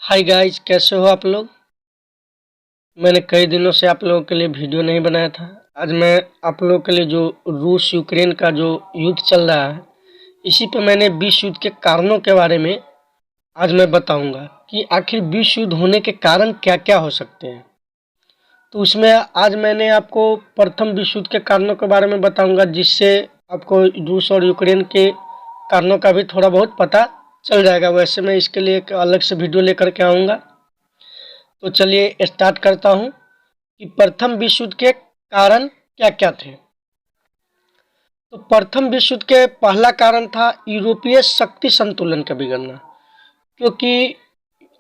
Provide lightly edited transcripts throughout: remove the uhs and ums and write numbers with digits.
Hi guys, कैसे हो आप लोग। मैंने कई दिनों से आप लोगों के लिए वीडियो नहीं बनाया था। आज मैं आप लोगों के लिए जो रूस यूक्रेन का जो युद्ध चल रहा है, इसी पे मैंने विश्व युद्ध के कारणों के बारे में आज मैं बताऊंगा कि आखिर विश्व युद्ध होने के कारण क्या क्या हो सकते हैं। तो उसमें आज मैंने आपको प्रथम विश्व युद्ध के कारणों के बारे में बताऊंगा, जिससे आपको रूस और यूक्रेन के कारणों का भी थोड़ा बहुत पता चल जाएगा। वैसे मैं इसके लिए एक अलग से वीडियो लेकर के आऊँगा। तो चलिए स्टार्ट करता हूँ कि प्रथम विश्व युद्ध के कारण क्या क्या थे। तो प्रथम विश्व युद्ध के पहला कारण था यूरोपीय शक्ति संतुलन का बिगड़ना। क्योंकि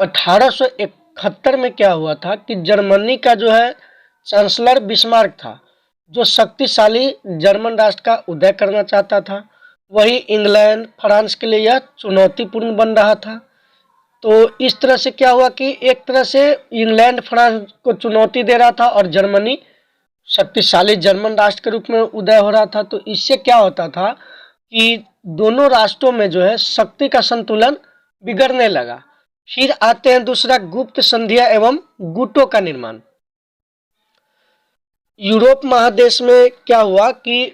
1871 में क्या हुआ था कि जर्मनी का जो है चांसलर बिस्मार्क था, जो शक्तिशाली जर्मन राष्ट्र का उदय करना चाहता था। वही इंग्लैंड फ्रांस के लिए यह चुनौतीपूर्ण बन रहा था। तो इस तरह से क्या हुआ कि एक तरह से इंग्लैंड फ्रांस को चुनौती दे रहा था और जर्मनी शक्तिशाली जर्मन राष्ट्र के रूप में उदय हो रहा था। तो इससे क्या होता था कि दोनों राष्ट्रों में जो है शक्ति का संतुलन बिगड़ने लगा। फिर आते हैं दूसरा, गुप्त संधियां एवं गुटों का निर्माण। यूरोप महादेश में क्या हुआ कि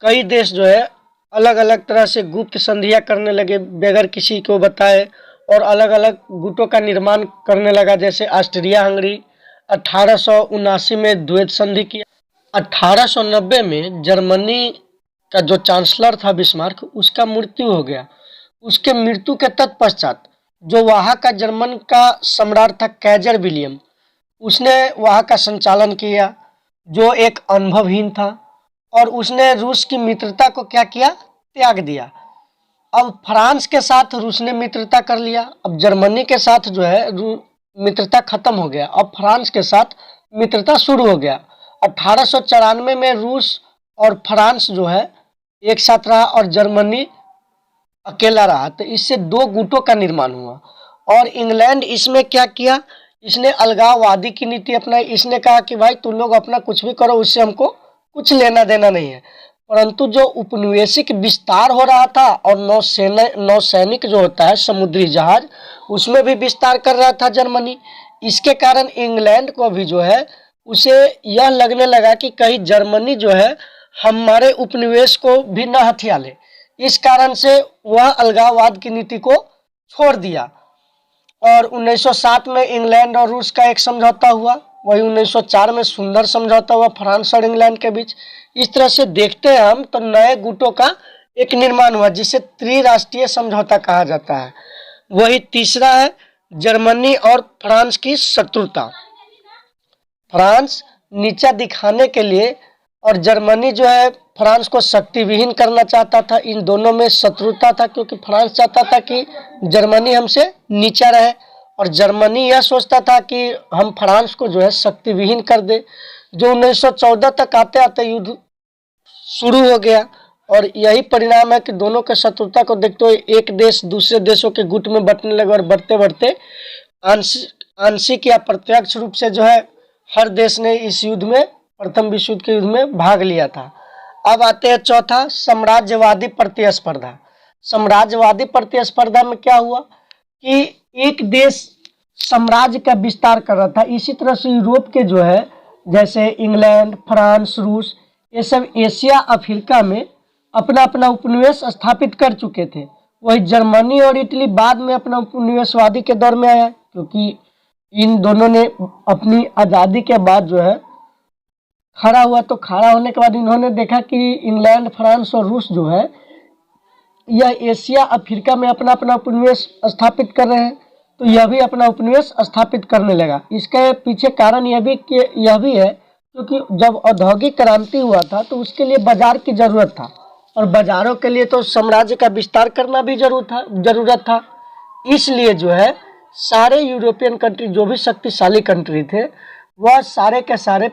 कई देश जो है अलग अलग तरह से गुप्त संधियां करने लगे बगैर किसी को बताए, और अलग अलग गुटों का निर्माण करने लगा। जैसे ऑस्ट्रिया हंगरी 1879 में द्वैत संधि किया। 1890 में जर्मनी का जो चांसलर था बिस्मार्क, उसका मृत्यु हो गया। उसके मृत्यु के तत्पश्चात जो वहाँ का जर्मन का सम्राट था कैजर विलियम, उसने वहाँ का संचालन किया, जो एक अनुभवहीन था, और उसने रूस की मित्रता को क्या किया, त्याग दिया। अब फ्रांस के साथ रूस ने मित्रता कर लिया। अब जर्मनी के साथ जो है मित्रता खत्म हो गया, अब फ्रांस के साथ मित्रता शुरू हो गया। 1894 में रूस और फ्रांस जो है एक साथ रहा और जर्मनी अकेला रहा। तो इससे दो गुटों का निर्माण हुआ। और इंग्लैंड इसमें क्या किया, इसने अलगाववादी की नीति अपनाई। इसने कहा कि भाई तुम लोग अपना कुछ भी करो, उससे हमको कुछ लेना देना नहीं है। परंतु जो उपनिवेशिक विस्तार हो रहा था और नौसैनिक जो होता है समुद्री जहाज, उसमें भी विस्तार कर रहा था जर्मनी। इसके कारण इंग्लैंड को भी जो है उसे यह लगने लगा कि कहीं जर्मनी जो है हमारे उपनिवेश को भी न हथिया ले। इस कारण से वह अलगाववाद की नीति को छोड़ दिया। और 1907 में इंग्लैंड और रूस का एक समझौता हुआ। वही 1904 में सुंदर समझौता हुआ फ्रांस और इंग्लैंड के बीच। इस तरह से देखते हैं हम तो नए गुटों का एक निर्माण हुआ, जिसे त्रिराष्ट्रीय समझौता कहा जाता है। वही तीसरा है जर्मनी और फ्रांस की शत्रुता। फ्रांस नीचा दिखाने के लिए और जर्मनी जो है फ्रांस को शक्ति विहीन करना चाहता था। इन दोनों में शत्रुता था, क्योंकि फ्रांस चाहता था कि जर्मनी हमसे नीचा रहे, और जर्मनी यह सोचता था कि हम फ्रांस को जो है शक्ति विहीन कर दे। जो 1914 तक आते आते युद्ध शुरू हो गया। और यही परिणाम है कि दोनों के शत्रुता को देखते हुए एक देश दूसरे देशों के गुट में बंटने लगे, और बढ़ते बढ़ते आंशिक या प्रत्यक्ष रूप से जो है हर देश ने इस युद्ध में, प्रथम विश्व युद्ध के युद्ध में भाग लिया था। अब आते हैं चौथा, साम्राज्यवादी प्रतिस्पर्धा। साम्राज्यवादी प्रतिस्पर्धा में क्या हुआ कि एक देश साम्राज्य का विस्तार कर रहा था। इसी तरह से यूरोप के जो है जैसे इंग्लैंड फ्रांस रूस, ये सब एशिया अफ्रीका में अपना अपना उपनिवेश स्थापित कर चुके थे। वही जर्मनी और इटली बाद में अपना उपनिवेशवादी के दौर में आया, क्योंकि इन दोनों ने अपनी आज़ादी के बाद जो है खड़ा हुआ। तो खड़ा होने के बाद इन्होंने देखा कि इंग्लैंड फ्रांस और रूस जो है यह एशिया अफ्रीका में अपना अपना उपनिवेश स्थापित कर रहे हैं, तो यह भी अपना उपनिवेश स्थापित करने लगा। इसके पीछे कारण यह भी है क्योंकि जब औद्योगिक क्रांति हुआ था तो उसके लिए बाजार की जरूरत था, और बाजारों के लिए तो साम्राज्य का विस्तार करना भी जरूरत था। इसलिए जो है सारे यूरोपियन कंट्री, जो भी शक्तिशाली कंट्री थे, वह सारे के सारे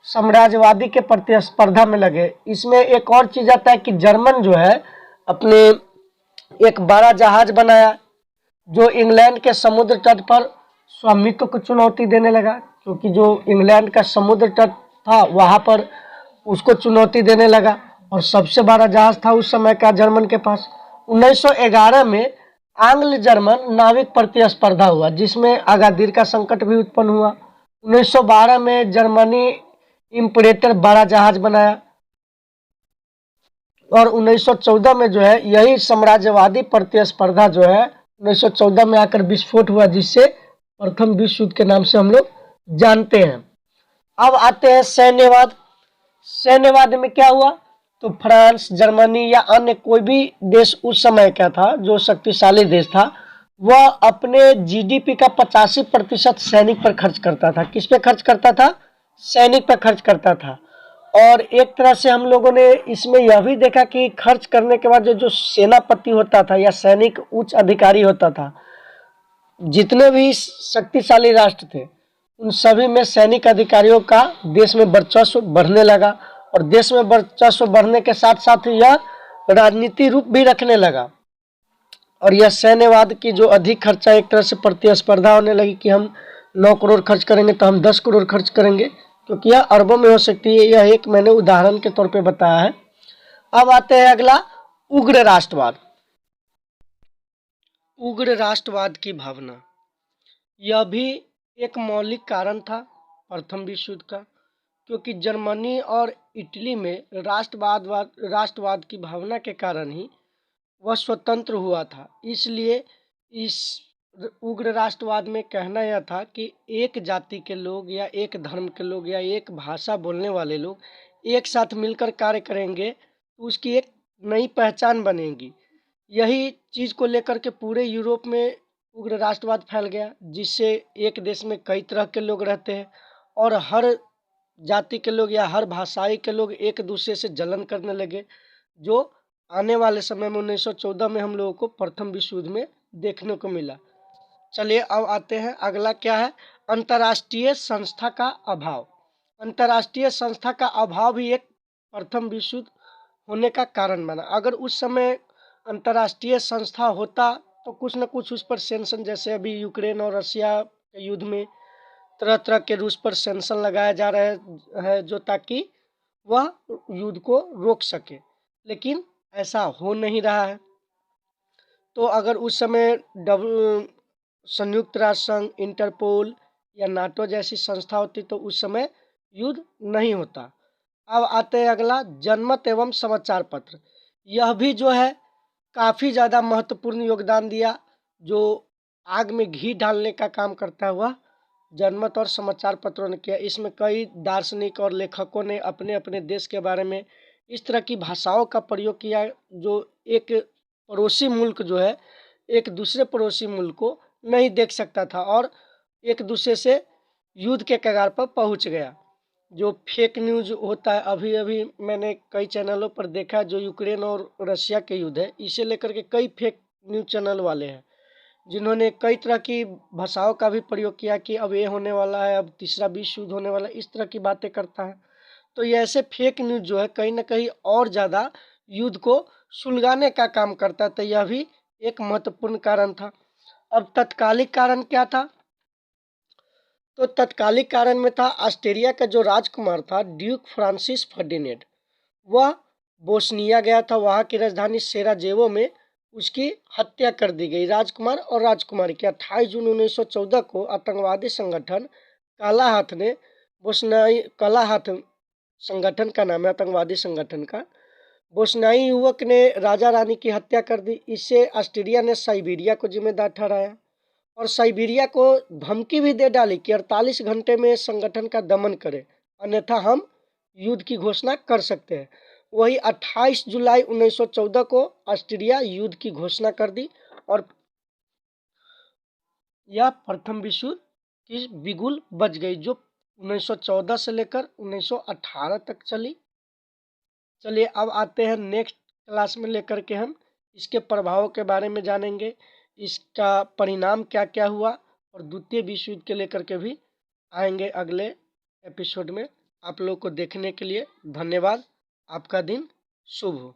साम्राज्यवादी के प्रतिस्पर्धा में लगे। इसमें एक और चीज आता है कि जर्मन जो है अपने एक बड़ा जहाज बनाया, जो इंग्लैंड के समुद्र तट पर स्वामित्व को चुनौती देने लगा, क्योंकि जो इंग्लैंड का समुद्र तट था वहाँ पर उसको चुनौती देने लगा, और सबसे बड़ा जहाज था उस समय का जर्मन के पास। 1911 में आंग्ल जर्मन नाविक प्रतिस्पर्धा हुआ, जिसमें अगादिर का संकट भी उत्पन्न हुआ। 1912 में जर्मनी इम्परेटर बड़ा जहाज बनाया और 1914 में जो है यही साम्राज्यवादी प्रतिस्पर्धा जो है 1914 में आकर विस्फोट हुआ, जिससे प्रथम विश्व युद्ध के नाम से हम लोग जानते हैं। अब आते हैं सैन्यवाद। सैन्यवाद में क्या हुआ, तो फ्रांस, जर्मनी या अन्य कोई भी देश उस समय क्या था जो शक्तिशाली देश था, वह अपने जीडीपी का 85% सैनिक पर खर्च करता था। किस पे खर्च करता था, सैनिक पर खर्च करता था। और एक तरह से हम लोगों ने इसमें यह भी देखा कि खर्च करने के बाद जो सेनापति होता था या सैनिक उच्च अधिकारी होता था, जितने भी शक्तिशाली राष्ट्र थे उन सभी में सैनिक अधिकारियों का देश में वर्चस्व बढ़ने लगा। और देश में वर्चस्व बढ़ने के साथ साथ यह राजनीति रूप भी रखने लगा। और यह सैन्यवाद की जो अधिक खर्चा, एक तरह से प्रतिस्पर्धा होने लगी कि हम 9 करोड़ खर्च करेंगे तो हम 10 करोड़ खर्च करेंगे, क्योंकि यह अरबों में हो सकती है। यह एक मैंने उदाहरण के तौर पे बताया है। अब आते हैं अगला, उग्र राष्ट्रवाद। उग्र राष्ट्रवाद की भावना, यह भी एक मौलिक कारण था प्रथम विश्व युद्ध का, क्योंकि जर्मनी और इटली में राष्ट्रवाद की भावना के कारण ही वह स्वतंत्र हुआ था। इसलिए इस उग्र राष्ट्रवाद में कहना यह था कि एक जाति के लोग या एक धर्म के लोग या एक भाषा बोलने वाले लोग एक साथ मिलकर कार्य करेंगे तो उसकी एक नई पहचान बनेगी। यही चीज़ को लेकर के पूरे यूरोप में उग्र राष्ट्रवाद फैल गया, जिससे एक देश में कई तरह के लोग रहते हैं और हर जाति के लोग या हर भाषाई के लोग एक दूसरे से जलन करने लगे, जो आने वाले समय में 1914 में हम लोगों को प्रथम विश्व युद्ध में देखने को मिला। चलिए अब आते हैं, अगला क्या है, अंतर्राष्ट्रीय संस्था का अभाव। अंतर्राष्ट्रीय संस्था का अभाव भी एक प्रथम विश्व युद्ध होने का कारण बना। अगर उस समय अंतर्राष्ट्रीय संस्था होता तो कुछ न कुछ उस पर सेंक्शन, जैसे अभी यूक्रेन और रशिया के युद्ध में तरह तरह के रूस पर सेंक्शन लगाया जा रहा है, जो ताकि वह युद्ध को रोक सके, लेकिन ऐसा हो नहीं रहा है। तो अगर उस समय संयुक्त राष्ट्र संघ, इंटरपोल या नाटो जैसी संस्था होती तो उस समय युद्ध नहीं होता। अब आते हैं अगला, जनमत एवं समाचार पत्र। यह भी जो है काफ़ी ज़्यादा महत्वपूर्ण योगदान दिया। जो आग में घी डालने का काम करता हुआ जनमत और समाचार पत्रों ने किया। इसमें कई दार्शनिक और लेखकों ने अपने अपने देश के बारे में इस तरह की भाषाओं का प्रयोग किया जो एक पड़ोसी मुल्क जो है एक दूसरे पड़ोसी मुल्क को नहीं देख सकता था और एक दूसरे से युद्ध के कगार पर पहुंच गया। जो फेक न्यूज़ होता है, अभी अभी मैंने कई चैनलों पर देखा, जो यूक्रेन और रशिया के युद्ध है, इसे लेकर के कई फेक न्यूज़ चैनल वाले हैं जिन्होंने कई तरह की भाषाओं का भी प्रयोग किया कि अब ये होने वाला है, अब तीसरा विश्व युद्ध होने वाला है, इस तरह की बातें करता है। तो ये ऐसे फेक न्यूज़ जो है कहीं ना कहीं और ज़्यादा युद्ध को सुलगाने का काम करता है। तो यह भी एक महत्वपूर्ण कारण था। अब तत्कालिक कारण क्या था, तो तत्कालिक कारण में था ऑस्ट्रिया का जो राजकुमार था ड्यूक फ्रांसिस फर्डिनेंड, वह बोस्निया गया था। वहाँ की राजधानी सेराजेवो में उसकी हत्या कर दी गई। राजकुमार और राजकुमारी की 28 जून 1914 को आतंकवादी संगठन काला हाथ ने बोस्नियाई, काला हाथ संगठन का नाम है आतंकवादी संगठन का, बोस्नियाई युवक ने राजा रानी की हत्या कर दी। इससे ऑस्ट्रिया ने साइबेरिया को जिम्मेदार ठहराया और साइबेरिया को धमकी भी दे डाली कि 48 घंटे में संगठन का दमन करे, अन्यथा हम युद्ध की घोषणा कर सकते हैं। वही 28 जुलाई 1914 को ऑस्ट्रिया युद्ध की घोषणा कर दी और यह प्रथम विश्व युद्ध की बिगुल बज गई, जो 1914 से लेकर 1918 तक चली। चलिए अब आते हैं नेक्स्ट क्लास में लेकर के हम इसके प्रभावों के बारे में जानेंगे, इसका परिणाम क्या क्या हुआ और द्वितीय विश्व युद्ध के लेकर के भी आएंगे अगले एपिसोड में। आप लोग को देखने के लिए धन्यवाद। आपका दिन शुभ हो।